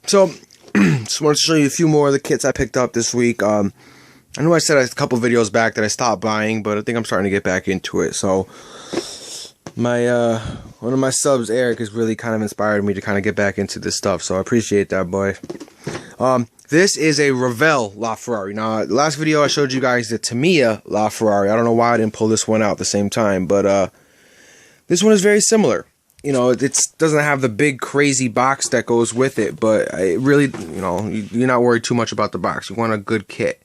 So, just wanted to show you a few more of the kits I picked up this week. I know I said a couple videos back that I stopped buying, but I think I'm starting to get back into it. So, my one of my subs, Eric, has really kind of inspired me to kind of get back into this stuff. So I appreciate that, boy. This is a Revell LaFerrari. Now, the last video I showed you guys the Tamiya LaFerrari. I don't know why I didn't pull this one out at the same time, but this one is very similar. You know, it doesn't have the big crazy box that goes with it, but it really, you know, you're not worried too much about the box. You want a good kit.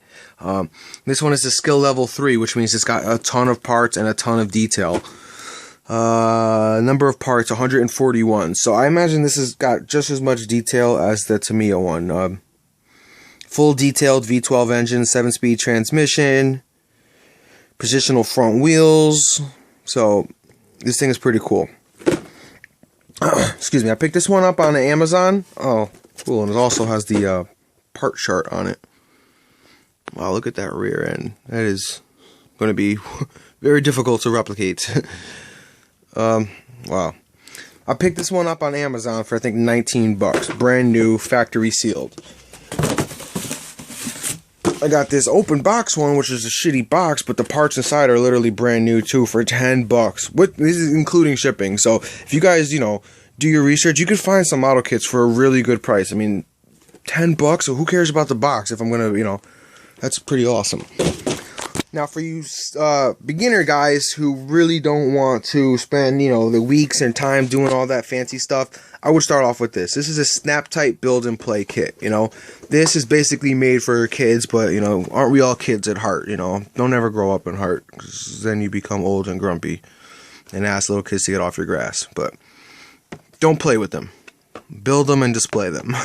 This one is a skill level 3, which means it's got a ton of parts and a ton of detail. Number of parts, 141. So I imagine this has got just as much detail as the Tamiya one. Full detailed V12 engine, 7-speed transmission, positional front wheels. So this thing is pretty cool. Excuse me, I picked this one up on Amazon. Oh, cool, and it also has the part chart on it. Wow, look at that rear end. That is going to be very difficult to replicate. Wow. I picked this one up on Amazon for I think 19 bucks. Brand new, factory sealed. I got this open box one, which is a shitty box, but the parts inside are literally brand new too for 10 bucks. This is including shipping. So if you guys, you know, do your research, you could find some model kits for a really good price. I mean, 10 bucks, so who cares about the box if I'm gonna, you know, that's pretty awesome. Now for you beginner guys who really don't want to spend, you know, the weeks and time doing all that fancy stuff, I would start off with this. This is a snap-type build and play kit, you know. This is basically made for kids, but, you know, aren't we all kids at heart, you know? Don't ever grow up in heart, because then you become old and grumpy and ask little kids to get off your grass. But don't play with them. Build them and display them.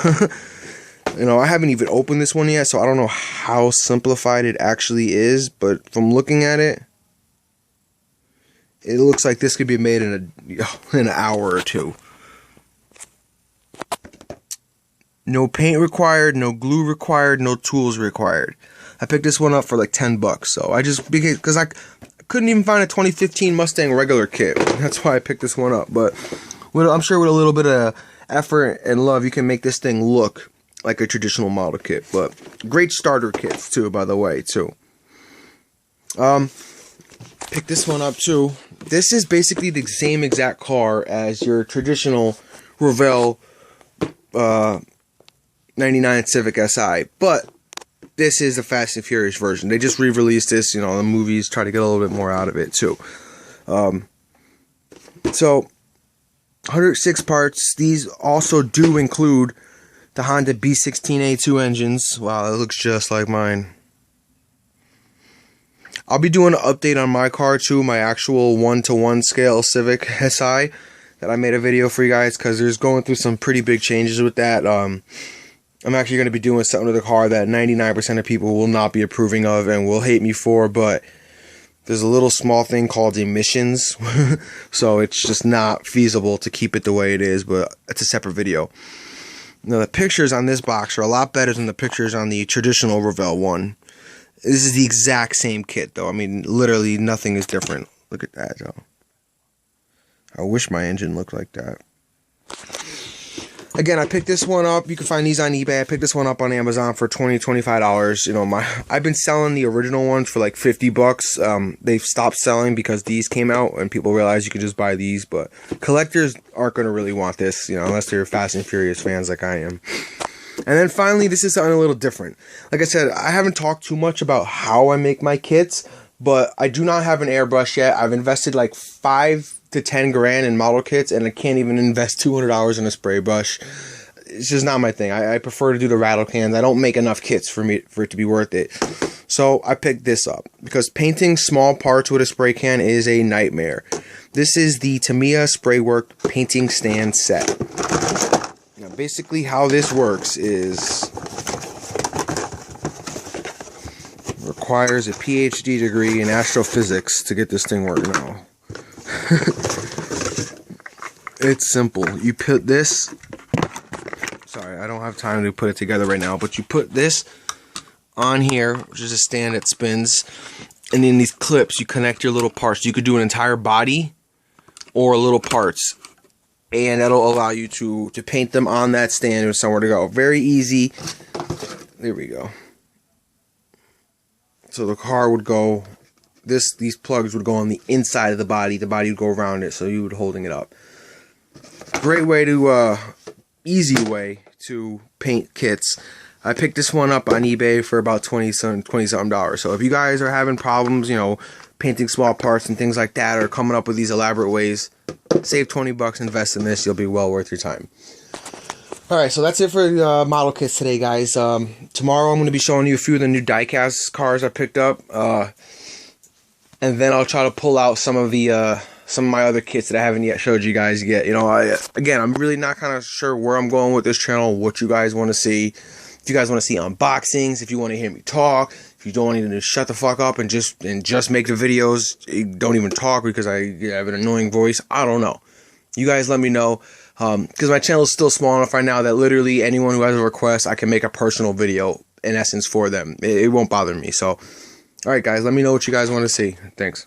You know, I haven't even opened this one yet, so I don't know how simplified it actually is, but from looking at it, it looks like this could be made in an hour or two. No paint required, no glue required, no tools required. I picked this one up for like 10 bucks, so because I couldn't even find a 2015 Mustang regular kit. That's why I picked this one up, but I'm sure with a little bit of effort and love, you can make this thing look like a traditional model kit. But great starter kits too, by the way, too. Pick this one up too. This is basically the same exact car as your traditional Revell 99 Civic Si, but this is the Fast and Furious version. They just re-released this, you know, the movies, try to get a little bit more out of it too. So 106 parts. These also do include the Honda B16A2 engines. Wow, that looks just like mine. I'll be doing an update on my car too, my actual 1-to-1 scale Civic Si that I made a video for you guys, because there's going through some pretty big changes with that. I'm actually going to be doing something to the car that 99% of people will not be approving of and will hate me for, but there's a little small thing called emissions, so it's just not feasible to keep it the way it is, but it's a separate video. Now, the pictures on this box are a lot better than the pictures on the traditional Revell one. This is the exact same kit, though. I mean, literally nothing is different. Look at that, though. I wish my engine looked like that. Again, I picked this one up. You can find these on eBay. I picked this one up on Amazon for $20-$25. You know, I've been selling the original ones for like 50 bucks. They've stopped selling because these came out and people realized you could just buy these. But collectors aren't going to really want this, you know, unless they're Fast and Furious fans like I am. And then finally, this is something a little different. Like I said, I haven't talked too much about how I make my kits, but I do not have an airbrush yet. I've invested like 5 to 10 grand in model kits, and I can't even invest $200 in a spray brush. It's just not my thing. I prefer to do the rattle cans. I don't make enough kits for it to be worth it. So I picked this up because painting small parts with a spray can is a nightmare. This is the Tamiya Spraywork painting stand set. Now basically how this works is requires a PhD degree in astrophysics to get this thing working now. It's simple. You put this, sorry, I don't have time to put it together right now, but you put this on here, which is a stand that spins, and in these clips you connect your little parts. You could do an entire body or little parts, and that'll allow you to paint them on that stand with somewhere to go. Very easy. There we go. So the car would go, these plugs would go on the inside of the body would go around it, so you would holding it up. Great way to, easy way to paint kits. I picked this one up on eBay for about $20-something. So if you guys are having problems, you know, painting small parts and things like that, or coming up with these elaborate ways, save $20, invest in this, you'll be well worth your time. Alright, so that's it for model kits today, guys. Tomorrow I'm going to be showing you a few of the new diecast cars I picked up, and then I'll try to pull out some of my other kits that I haven't yet showed you guys yet. You know, again, I'm really not kind of sure where I'm going with this channel, what you guys want to see. If you guys want to see unboxings, if you want to hear me talk, if you don't want to just shut the fuck up and just make the videos, don't even talk because I have an annoying voice. I don't know. You guys let me know, because my channel is still small enough right now that literally anyone who has a request, I can make a personal video in essence for them. It won't bother me. So, all right, guys, let me know what you guys want to see. Thanks.